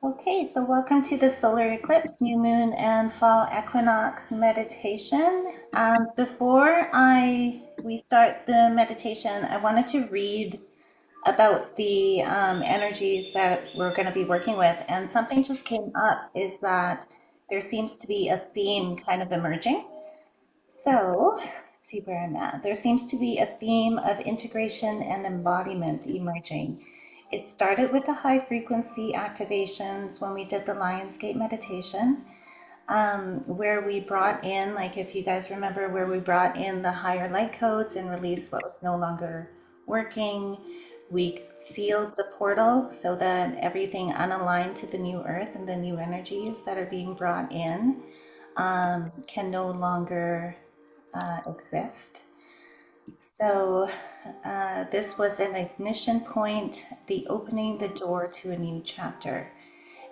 Okay, so welcome to the solar eclipse, new moon, and fall equinox meditation. Before we start the meditation, I wanted to read about the energies that we're going to be working with, and something just came up is that there seems to be a theme kind of emerging. So let's see where I'm at. There seems to be a theme of integration and embodiment emerging. It started with the high frequency activations when we did the Lionsgate meditation, where we brought in, like if you guys remember, where we brought in the higher light codes and released what was no longer working. We sealed the portal so that everything unaligned to the new earth and the new energies that are being brought in can no longer exist. So this was an ignition point, the opening the door to a new chapter.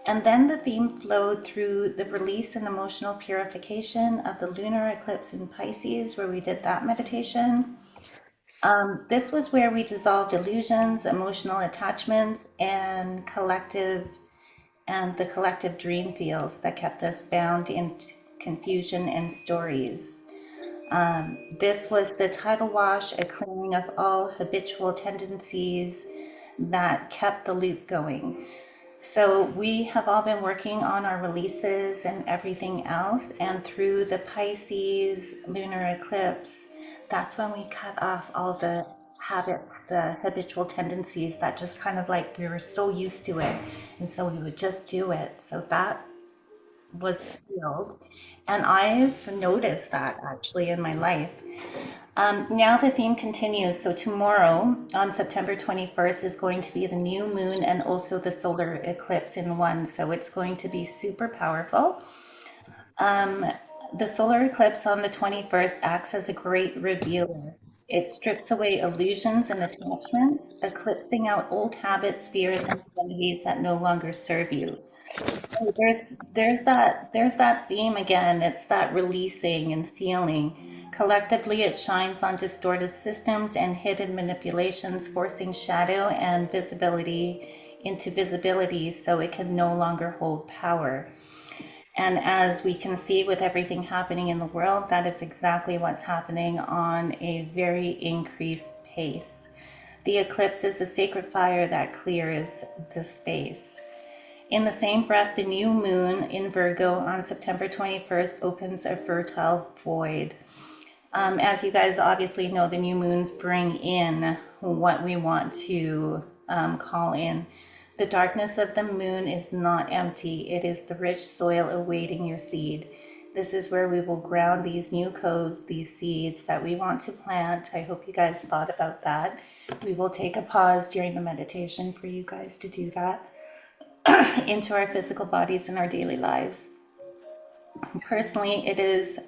And then the theme flowed through the release and emotional purification of the lunar eclipse in Pisces, where we did that meditation. This was where we dissolved illusions, emotional attachments, and the collective dream fields that kept us bound in confusion and stories. This was the tidal wash, a clearing of all habitual tendencies that kept the loop going. So we have all been working on our releases and everything else. And through the Pisces lunar eclipse, that's when we cut off all the habits, the habitual tendencies that just kind of like we were so used to it. And so we would just do it. So that was sealed. And I've noticed that actually in my life. Now the theme continues. So tomorrow on September 21st is going to be the new moon and also the solar eclipse in one. So it's going to be super powerful. The solar eclipse on the 21st acts as a great revealer. It strips away illusions and attachments, eclipsing out old habits, fears, and identities that no longer serve you. There's that theme again. It's that releasing and sealing. Collectively, it shines on distorted systems and hidden manipulations, forcing shadow and visibility into visibility so it can no longer hold power. And as we can see with everything happening in the world, that is exactly what's happening on a very increased pace. The eclipse is a sacred fire that clears the space. In the same breath, the new moon in Virgo on September 21st opens a fertile void. As you guys obviously know, the new moons bring in what we want to call in. The darkness of the moon is not empty, it is the rich soil awaiting your seed. This is where we will ground these new codes, these seeds that we want to plant. I hope you guys thought about that. We will take a pause during the meditation for you guys to do that into our physical bodies and our daily lives. Personally, it is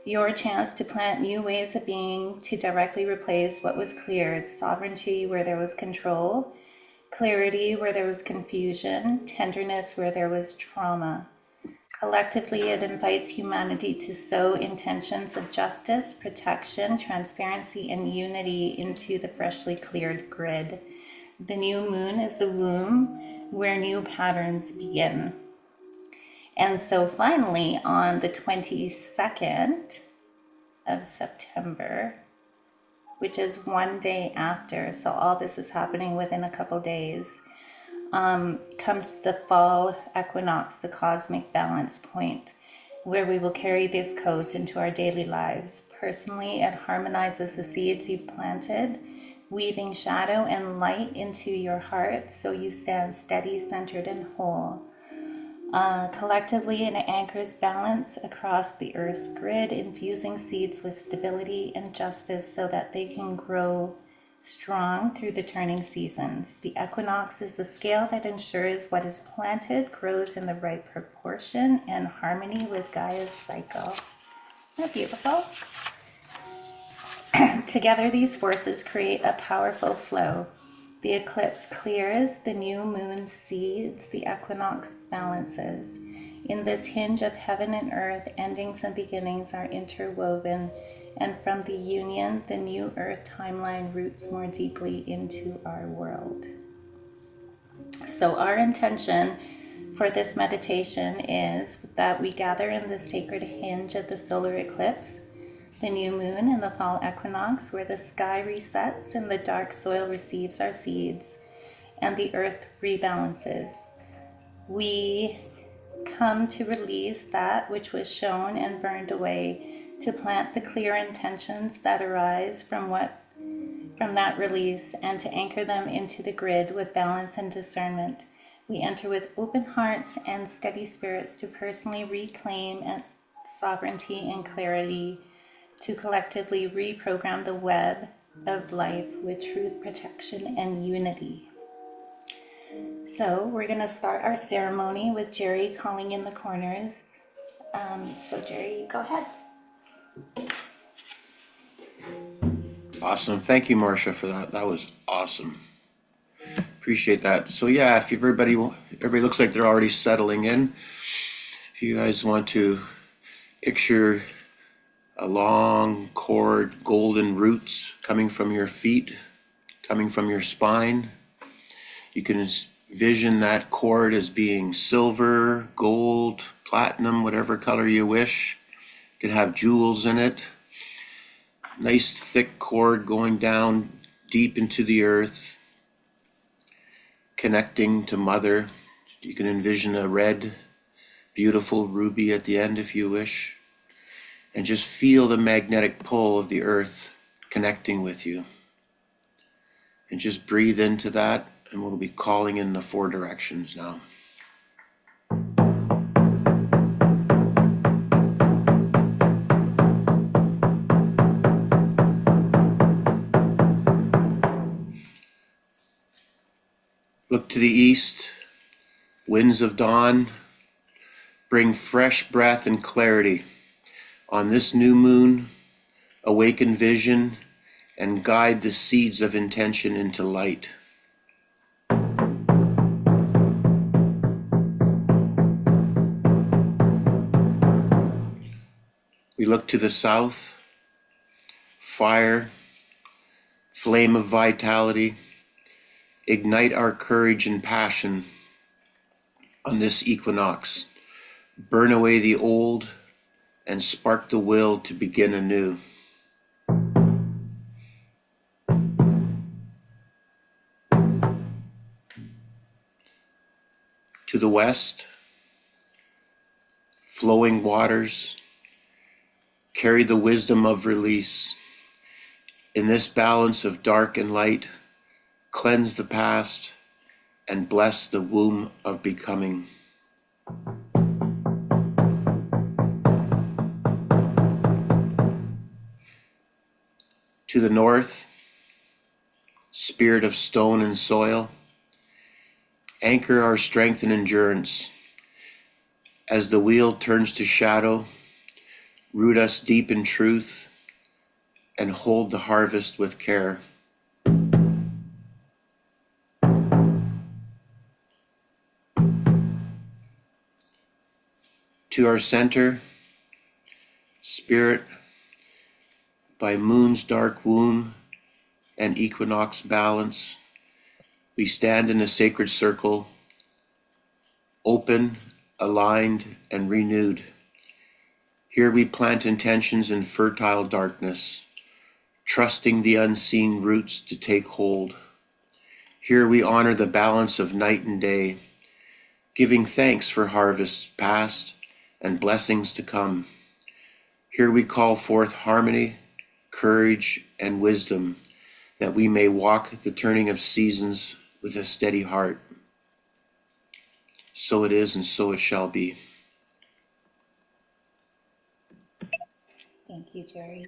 your chance to plant new ways of being to directly replace what was cleared: sovereignty where there was control, clarity where there was confusion, tenderness where there was trauma. Collectively, it invites humanity to sow intentions of justice, protection, transparency, and unity into the freshly cleared grid. The new moon is the womb where new patterns begin. And so finally, on the 22nd of September, which is one day after, so all this is happening within a couple days, comes the fall equinox, the cosmic balance point, where we will carry these codes into our daily lives. Personally, it harmonizes the seeds you've planted, weaving shadow and light into your heart so you stand steady, centered, and whole. Collectively, it anchors balance across the Earth's grid, infusing seeds with stability and justice so that they can grow strong through the turning seasons. The equinox is the scale that ensures what is planted grows in the right proportion and harmony with Gaia's cycle. Isn't that beautiful? Together, these forces create a powerful flow. The eclipse clears, the new moon seeds, the equinox balances. In this hinge of heaven and earth, endings and beginnings are interwoven, and from the union, the new earth timeline roots more deeply into our world. So our intention for this meditation is that we gather in the sacred hinge of the solar eclipse, the new moon and the fall equinox, where the sky resets and the dark soil receives our seeds and the earth rebalances. We come to release that which was shown and burned away, to plant the clear intentions that arise from that release, and to anchor them into the grid with balance and discernment. We enter with open hearts and steady spirits to personally reclaim sovereignty and clarity, to collectively reprogram the web of life with truth, protection, and unity. So we're going to start our ceremony with Jerry calling in the corners. So Jerry, go ahead. Awesome. Thank you, Marcia, for that. That was awesome. Appreciate that. So yeah, if everybody looks like they're already settling in, if you guys want to picture a long cord, golden roots coming from your feet, coming from your spine, you can vision that cord as being silver, gold, platinum, whatever color you wish. It could have jewels in it. Nice thick cord going down deep into the earth, connecting to Mother. You can envision a red, beautiful ruby at the end if you wish, and just feel the magnetic pull of the earth connecting with you. And just breathe into that, and we'll be calling in the 4 directions now. Look to the east. Winds of dawn bring fresh breath and clarity. On this new moon, awaken vision and guide the seeds of intention into light. We look to the south. Fire, flame of vitality, ignite our courage and passion on this equinox. Burn away the old and spark the will to begin anew. To the west, flowing waters carry the wisdom of release. In this balance of dark and light, cleanse the past and bless the womb of becoming. To the north, spirit of stone and soil, anchor our strength and endurance. As the wheel turns to shadow, root us deep in truth and hold the harvest with care. To our center, spirit, by moon's dark womb and equinox balance, we stand in a sacred circle, open, aligned, and renewed. Here we plant intentions in fertile darkness, trusting the unseen roots to take hold. Here we honor the balance of night and day, giving thanks for harvests past and blessings to come. Here we call forth harmony, courage, and wisdom, that we may walk the turning of seasons with a steady heart. So it is, and so it shall be. Thank you, Jerry.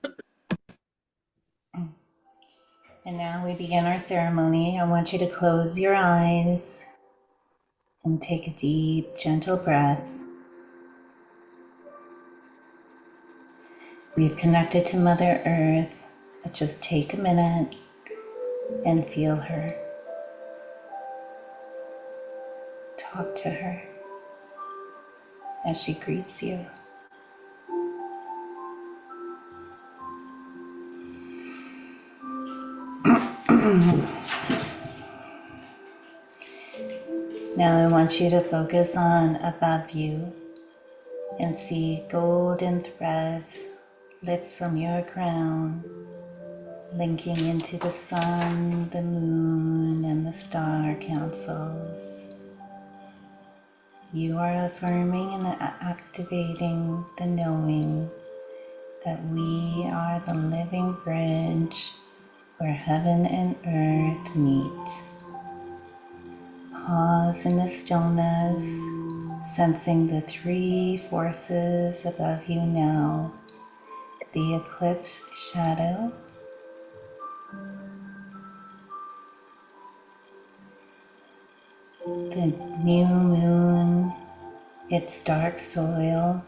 And now we begin our ceremony. I want you to close your eyes and take a deep, gentle breath. We've connected to Mother Earth, but just take a minute and feel her. Talk to her as she greets you. Now I want you to focus on above you and see golden threads lift from your crown, linking into the sun, the moon, and the star councils. You are affirming and activating the knowing that we are the living bridge where heaven and earth meet. Pause in the stillness, sensing the three forces above you now: the eclipse shadow, the new moon, its dark soil,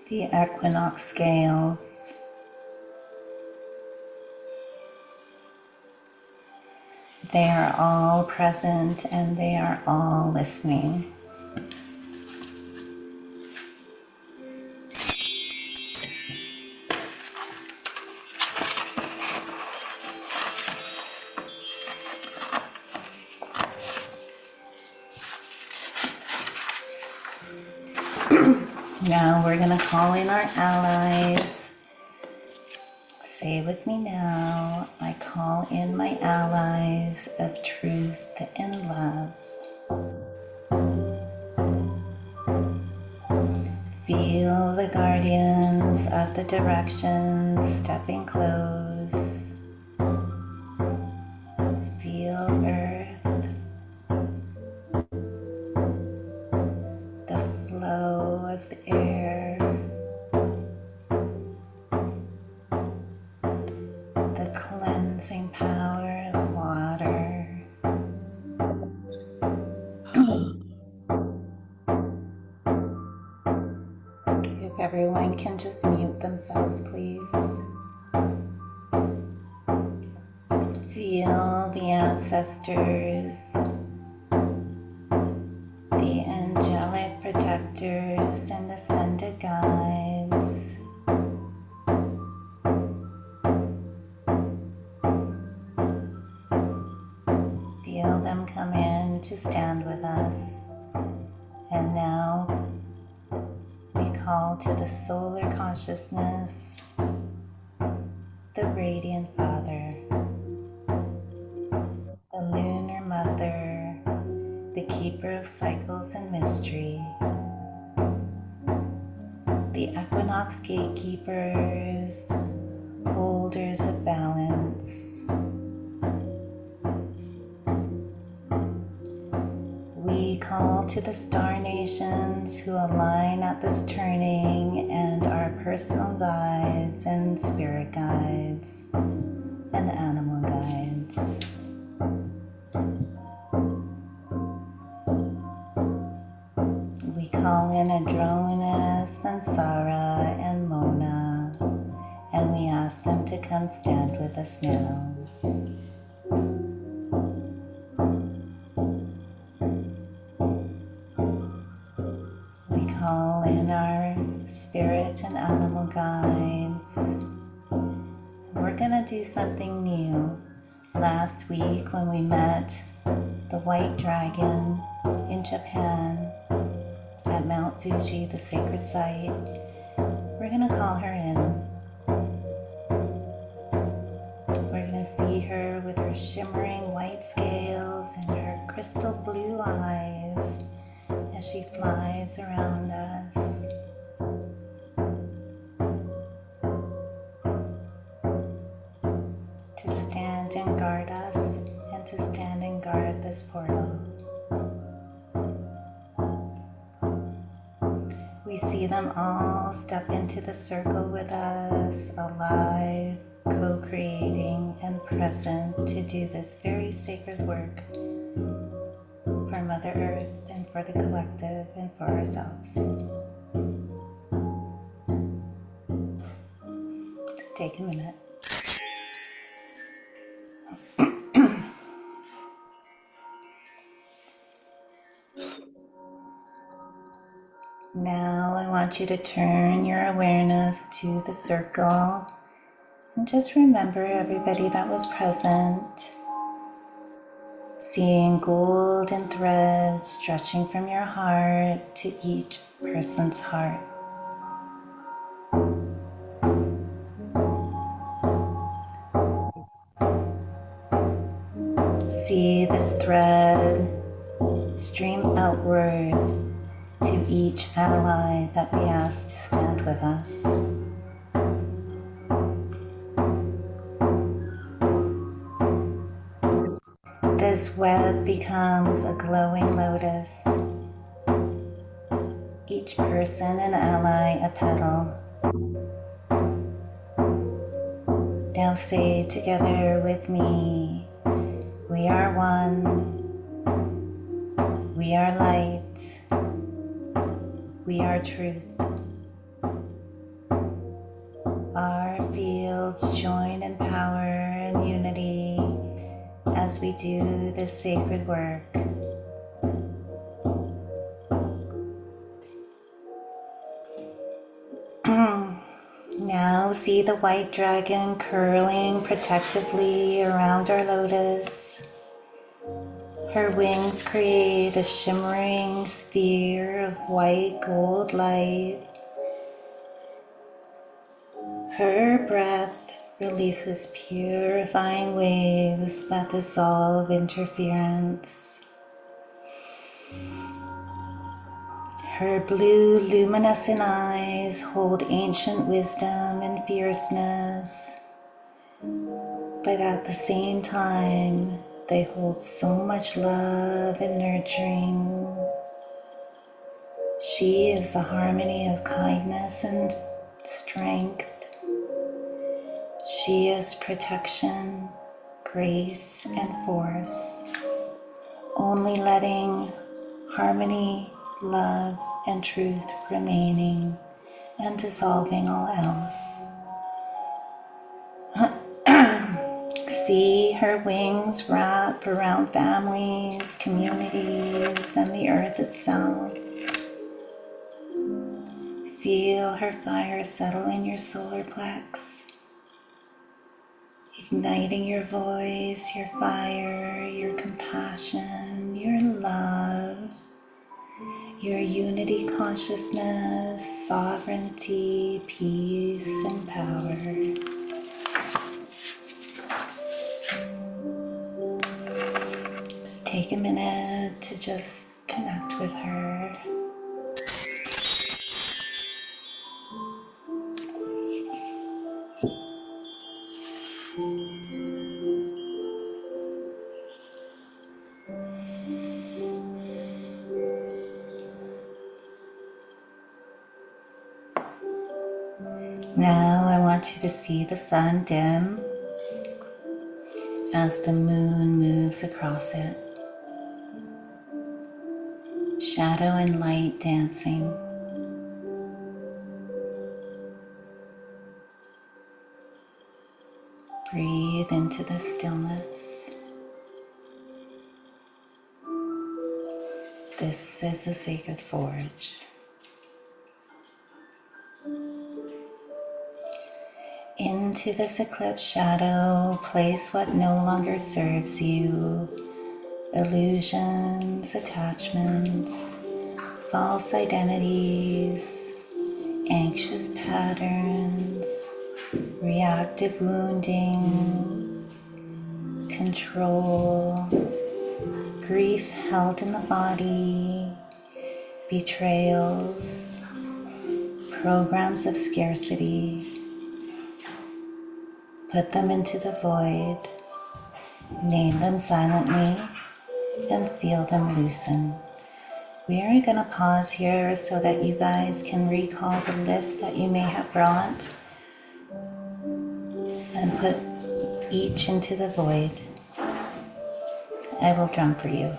the equinox scales. They are all present and they are all listening. Now we're going to call in our allies. Say with me now, I call in my allies of truth and love. Feel the guardians of the directions stepping close. Feel earth, the flow of the air, the cleansing power of water. If everyone can just mute themselves, please. Feel the ancestors, the angelic protectors, and ascended guides. Feel them come in to stand with us. And now we call to the solar consciousness, the radiant Father, the lunar Mother, the keeper of cycles and mystery, the equinox gatekeepers, holders of balance. We call to the star nations who align at this turning and our personal guides and spirit guides and animal guides. We call in Adronis and Sarah and Mona, and we ask them to come stand with us now. We call in our spirit and animal guides. We're gonna do something new. Last week when we met the white dragon in Japan at Mount Fuji, the sacred site, we're gonna call her in. We're gonna see her with her shimmering white scales and her crystal blue eyes as she flies around us. To stand and guard us and to stand and guard this portal. We see them all step into the circle with us, alive, co-creating, and present to do this very sacred work for Mother Earth and for the collective and for ourselves. Just take a minute. Now I want you to turn your awareness to the circle and just remember everybody that was present. seeing golden threads stretching from your heart to each person's heart. See this thread stream outward to each ally that we ask to stand with us. This web becomes a glowing lotus. Each person and ally a petal. Now say together with me, we are one, we are light, we are truth. Our fields join in power and unity as we do this sacred work. Now see the white dragon curling protectively around our lotus. Her wings create a shimmering sphere of white gold light. Her breath releases purifying waves that dissolve interference. Her blue luminescent eyes hold ancient wisdom and fierceness, but at the same time, they hold so much love and nurturing. She is the harmony of kindness and strength. She is protection, grace, and force, only letting harmony, love, and truth remaining and dissolving all else. See her wings wrap around families, communities, and the earth itself. Feel her fire settle in your solar plex, igniting your voice, your fire, your compassion, your love, your unity consciousness, sovereignty, peace, and power. Just take a minute to just connect with her. Now I want you to see the sun dim as the moon moves across it. Shadow and light dancing. Breathe into the stillness. This is a sacred forge. Into this eclipse shadow, place what no longer serves you. Illusions, attachments, false identities, anxious patterns, reactive wounding, control, grief held in the body, betrayals, programs of scarcity. Put them into the void, name them silently, and feel them loosen. We are going to pause here so that you guys can recall the list that you may have brought and put each into the void. I will drum for you.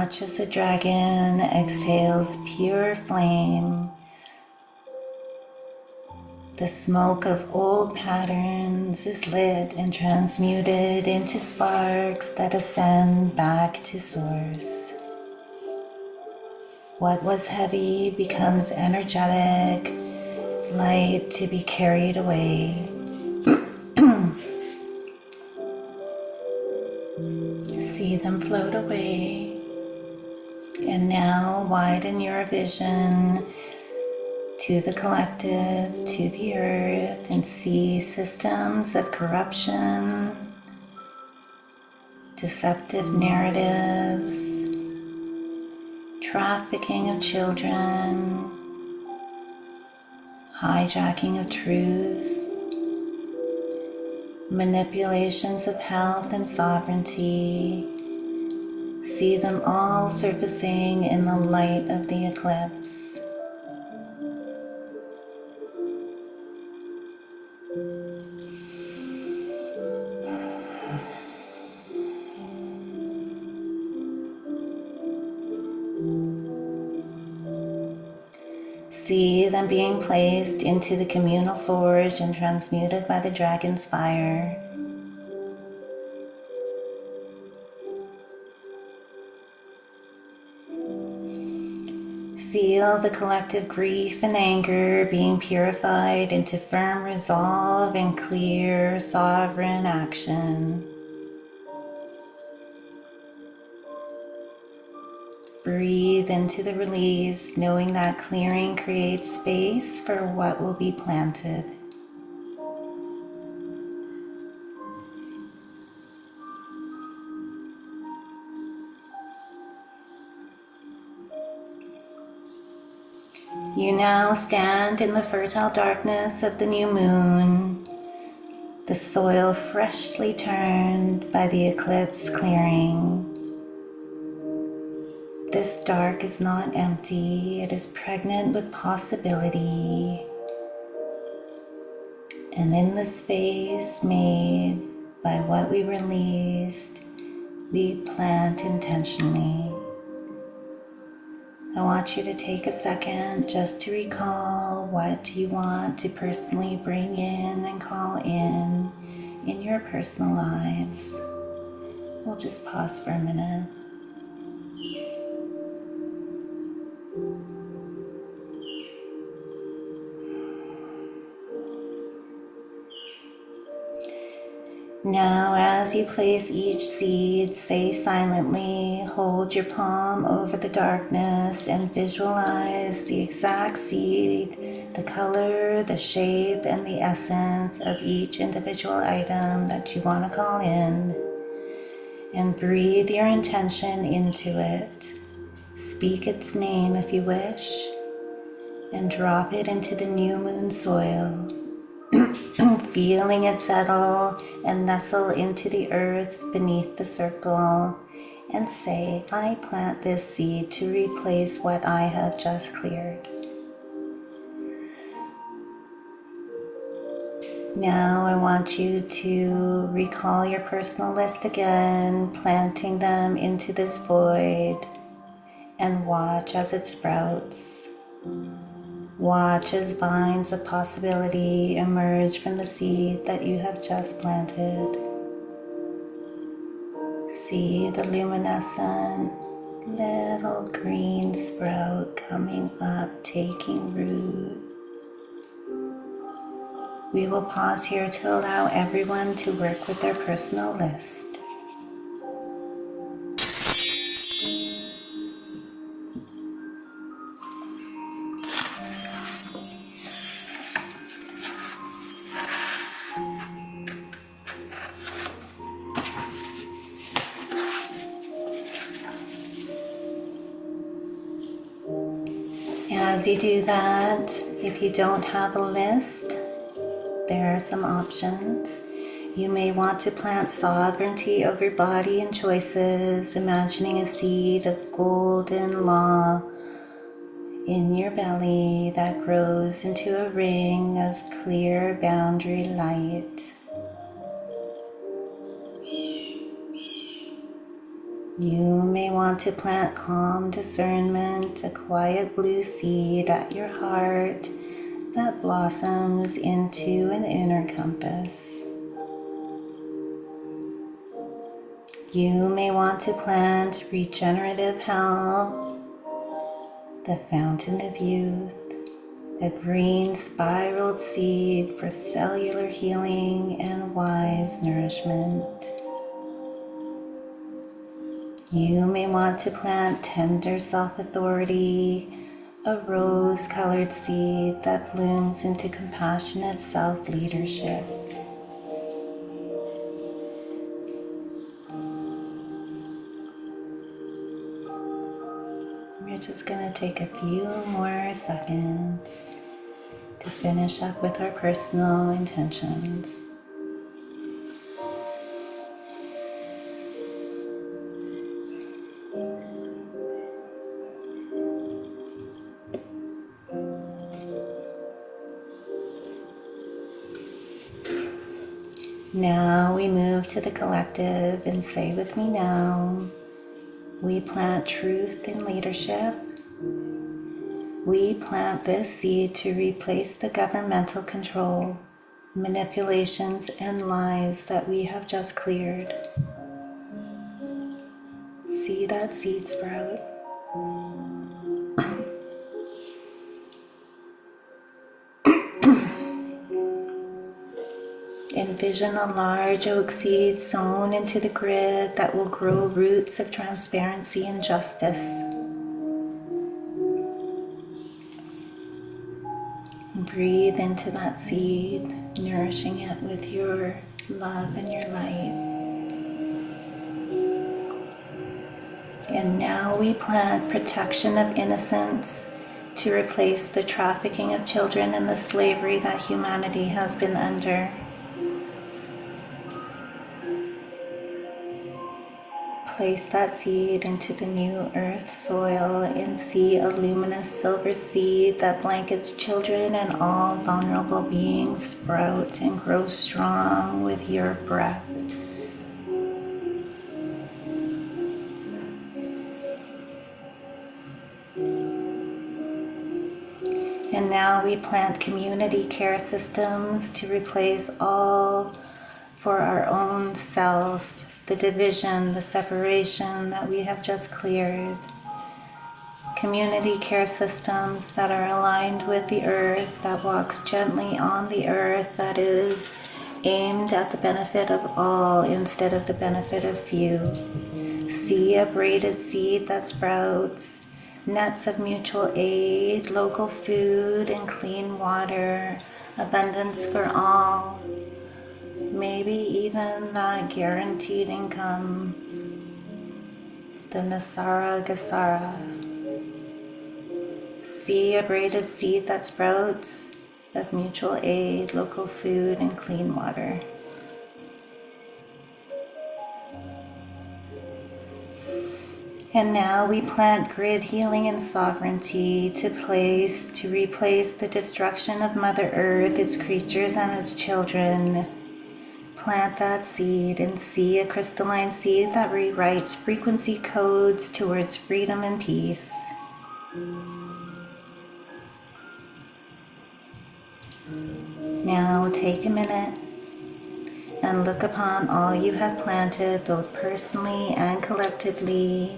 Watch as the dragon exhales pure flame. The smoke of old patterns is lit and transmuted into sparks that ascend back to source. What was heavy becomes energetic, light to be carried away. See them float away. And now widen your vision to the collective, to the earth, and see systems of corruption, deceptive narratives, trafficking of children, hijacking of truth, manipulations of health and sovereignty. See them all surfacing in the light of the eclipse. See them being placed into the communal forge and transmuted by the dragon's fire. Feel the collective grief and anger being purified into firm resolve and clear, sovereign action. Breathe into the release, knowing that clearing creates space for what will be planted. You now stand in the fertile darkness of the new moon, the soil freshly turned by the eclipse clearing. This dark is not empty, it is pregnant with possibility. And in the space made by what we released, we plant intentionally. I want you to take a second just to recall what you want to personally bring in and call in your personal lives. We'll just pause for a minute. Now, as you place each seed, say silently, hold your palm over the darkness and visualize the exact seed, the color, the shape, and the essence of each individual item that you want to call in. And breathe your intention into it. Speak its name if you wish, and drop it into the new moon soil. Feeling it settle and nestle into the earth beneath the circle, and say, I plant this seed to replace what I have just cleared. Now I want you to recall your personal list again, planting them into this void, and watch as it sprouts. Watch as vines of possibility emerge from the seed that you have just planted. See the luminescent little green sprout coming up, taking root. We will pause here to allow everyone to work with their personal list. As you do that, if you don't have a list, there are some options. You may want to plant sovereignty over body and choices, imagining a seed of golden law in your belly that grows into a ring of clear boundary light. You may want to plant calm discernment, a quiet blue seed at your heart that blossoms into an inner compass. You may want to plant regenerative health, the fountain of youth, a green spiraled seed for cellular healing and wise nourishment. You may want to plant tender self-authority, a rose-colored seed that blooms into compassionate self-leadership. We're just going to take a few more seconds to finish up with our personal intentions. Now we move to the collective and say with me now, we plant truth in leadership. We plant this seed to replace the governmental control, manipulations, and lies that we have just cleared. See that seed sprout? Envision a large oak seed sown into the grid that will grow roots of transparency and justice. Breathe into that seed, nourishing it with your love and your light. And now we plant protection of innocence to replace the trafficking of children and the slavery that humanity has been under. Place that seed into the new earth soil and see a luminous silver seed that blankets children and all vulnerable beings sprout and grow strong with your breath. And now we plant community care systems to replace all for our own self, the division, the separation that we have just cleared. Community care systems that are aligned with the earth, that walks gently on the earth, that is aimed at the benefit of all instead of the benefit of few. See a braided seed that sprouts, nets of mutual aid, local food and clean water, abundance for all. Maybe even that guaranteed income, the Nasara Gasara. See a braided seed that sprouts of mutual aid, local food, and clean water. And now we plant grid healing and sovereignty to replace the destruction of Mother Earth, its creatures, and its children. Plant that seed and see a crystalline seed that rewrites frequency codes towards freedom and peace. Now take a minute and look upon all you have planted, both personally and collectively.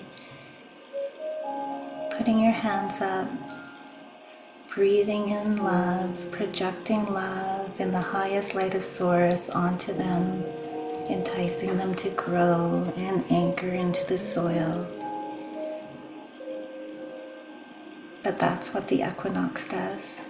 Putting your hands up, breathing in love, projecting love in the highest light of Source onto them, enticing them to grow and anchor into the soil. But that's what the equinox does.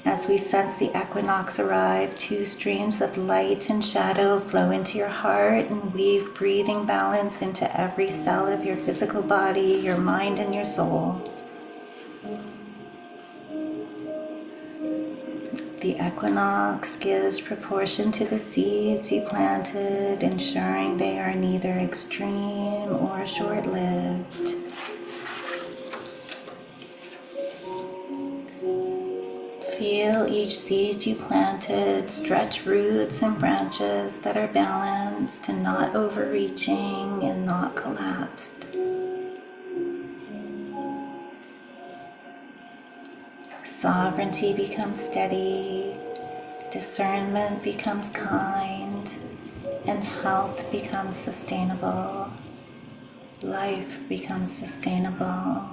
As we sense the equinox arrive, two streams of light and shadow flow into your heart and weave breathing balance into every cell of your physical body, your mind, and your soul. The equinox gives proportion to the seeds you planted, ensuring they are neither extreme or short-lived. Feel each seed you planted stretch roots and branches that are balanced and not overreaching and not collapsed. Sovereignty becomes steady, discernment becomes kind, and health becomes sustainable. Life becomes sustainable.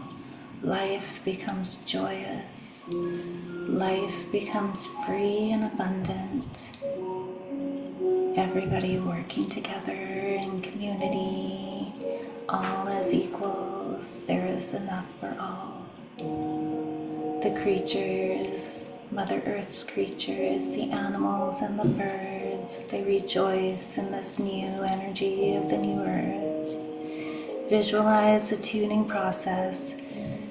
Life becomes joyous. Life becomes free and abundant. Everybody working together in community, all as equals. There is enough for all. The creatures, Mother Earth's creatures, the animals and the birds, they rejoice in this new energy of the new earth. Visualize the tuning process.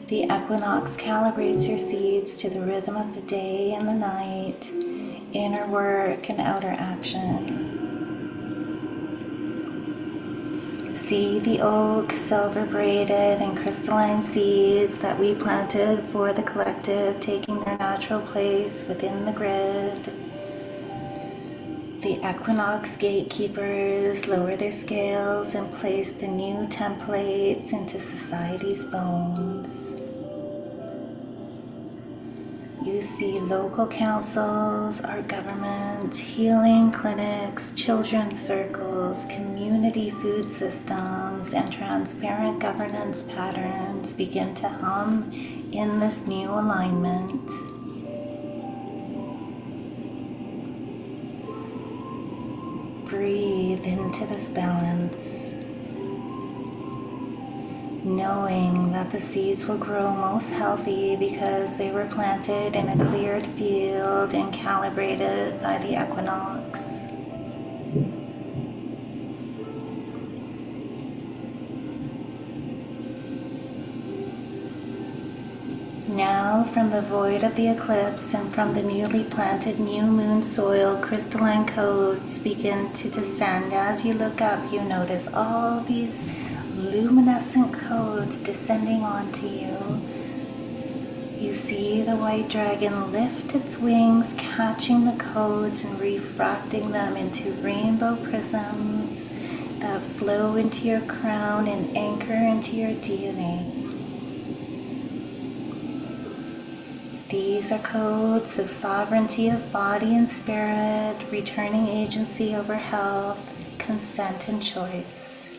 The equinox calibrates your seeds to the rhythm of the day and the night, inner work and outer action. See the oak, silver braided and crystalline seeds that we planted for the collective taking their natural place within the grid. The equinox gatekeepers lower their scales and place the new templates into society's bones. You see local councils, our government, healing clinics, children's circles, community food systems, and transparent governance patterns begin to hum in this new alignment. Breathe into this balance, knowing that the seeds will grow most healthy because they were planted in a cleared field and calibrated by the equinox. Now, from the void of the eclipse and from the newly planted new moon soil, crystalline codes begin to descend. As you look up, you notice all these luminescent codes descending onto you. You see the white dragon lift its wings, catching the codes and refracting them into rainbow prisms that flow into your crown and anchor into your DNA. These are codes of sovereignty of body and spirit, returning agency over health, consent and choice.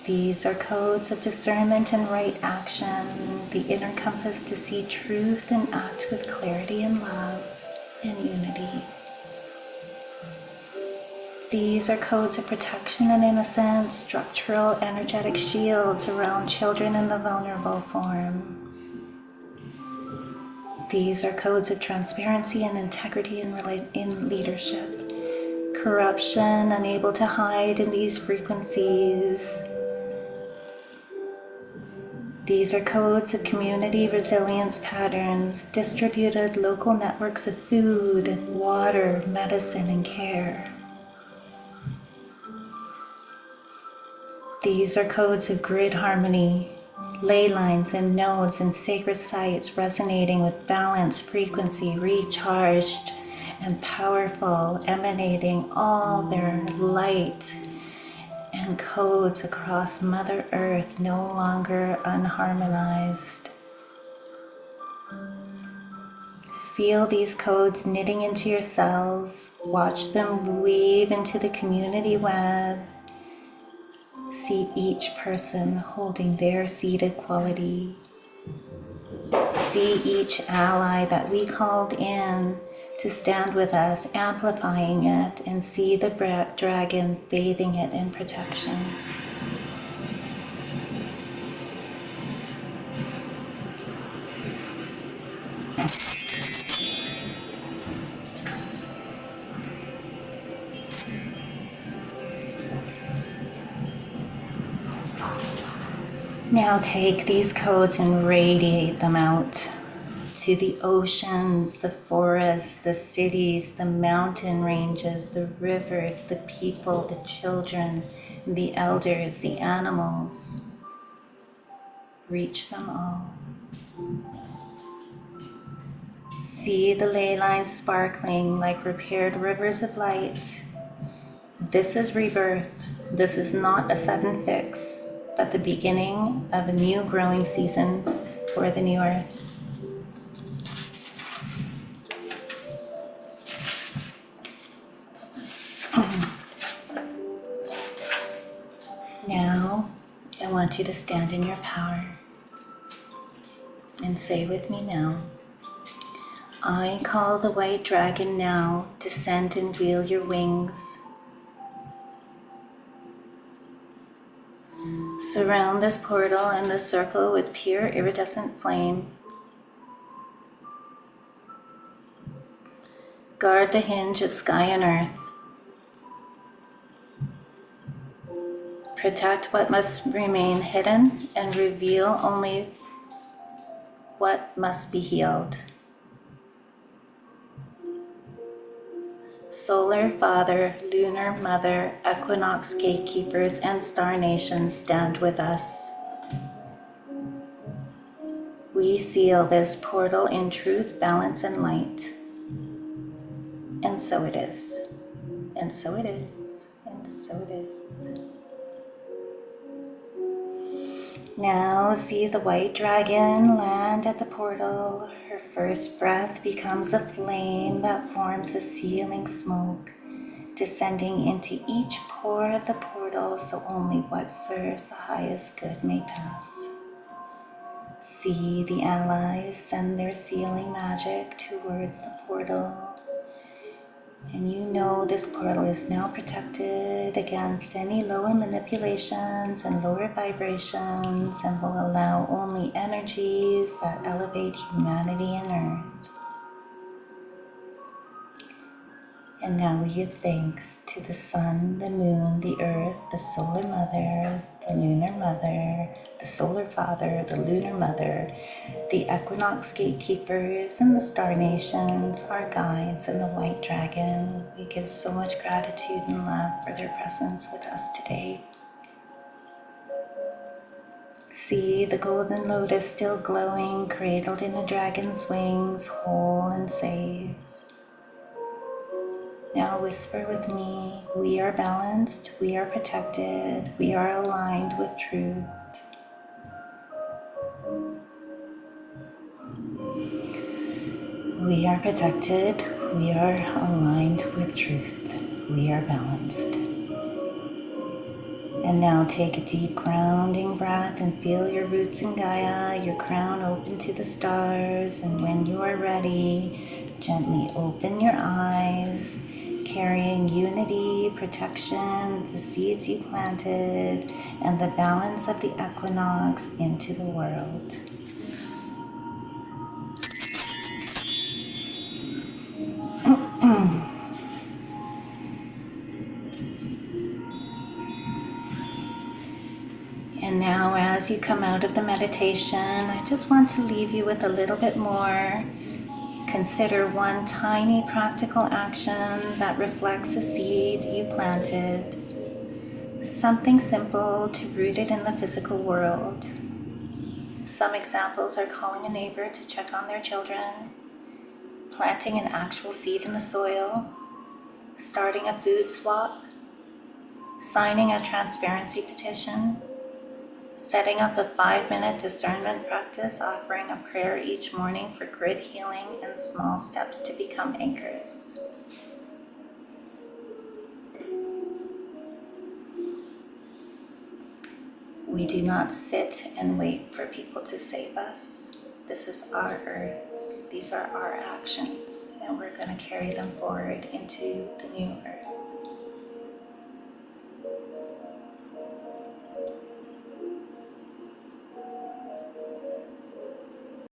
These are codes of discernment and right action, the inner compass to see truth and act with clarity and love and unity. These are codes of protection and innocence, structural energetic shields around children in the vulnerable form. These are codes of transparency and integrity in leadership. Corruption unable to hide in these frequencies. These are codes of community resilience patterns, distributed local networks of food, water, medicine, and care. These are codes of grid harmony, ley lines and nodes and sacred sites resonating with balanced frequency, recharged and powerful, emanating all their light and codes across Mother Earth, no longer unharmonized. Feel these codes knitting into your cells. Watch them weave into the community web. See each person holding their seeded quality. See each ally that we called in to stand with us, amplifying it, and see the dragon bathing it in protection. Now take these codes and radiate them out to the oceans, the forests, the cities, the mountain ranges, the rivers, the people, the children, the elders, the animals. Reach them all. See the ley lines sparkling like repaired rivers of light. This is rebirth. This is not a sudden fix, but the beginning of a new growing season for the new earth. Now, I want you to stand in your power and say with me now, I call the white dragon now to send and wheel your wings. Surround this portal and this circle with pure iridescent flame. Guard the hinge of sky and earth. Protect what must remain hidden and reveal only what must be healed. Solar Father, Lunar Mother, Equinox Gatekeepers, and Star Nations stand with us. We seal this portal in truth, balance, and light. And so it is. And so it is. And so it is. Now see the white dragon land at the portal. Her first breath becomes a flame that forms a sealing smoke, descending into each pore of the portal so only what serves the highest good may pass. See the allies send their sealing magic towards the portal. And you know this portal is now protected against any lower manipulations and lower vibrations and will allow only energies that elevate humanity and Earth. And now we give thanks to the sun, the moon, the earth, the solar mother, the lunar mother, the solar father, the lunar mother, the equinox gatekeepers, and the star nations, our guides, and the white dragon. We give so much gratitude and love for their presence with us today. See the golden lotus still glowing, cradled in a dragon's wings, whole and safe. Now whisper with me, we are balanced, we are protected, we are aligned with truth. We are protected, we are aligned with truth, we are balanced. And now take a deep grounding breath and feel your roots in Gaia, your crown open to the stars. And when you are ready, gently open your eyes, carrying unity, protection, the seeds you planted, and the balance of the equinox into the world. And now as you come out of the meditation, I just want to leave you with a little bit more. Consider one tiny practical action that reflects a seed you planted. Something simple to root it in the physical world. Some examples are calling a neighbor to check on their children, planting an actual seed in the soil, starting a food swap, signing a transparency petition, setting up a 5-minute discernment practice, offering a prayer each morning for grid healing and small steps to become anchors. We do not sit and wait for people to save us. This is our earth. These are our actions, and we're going to carry them forward into the new earth.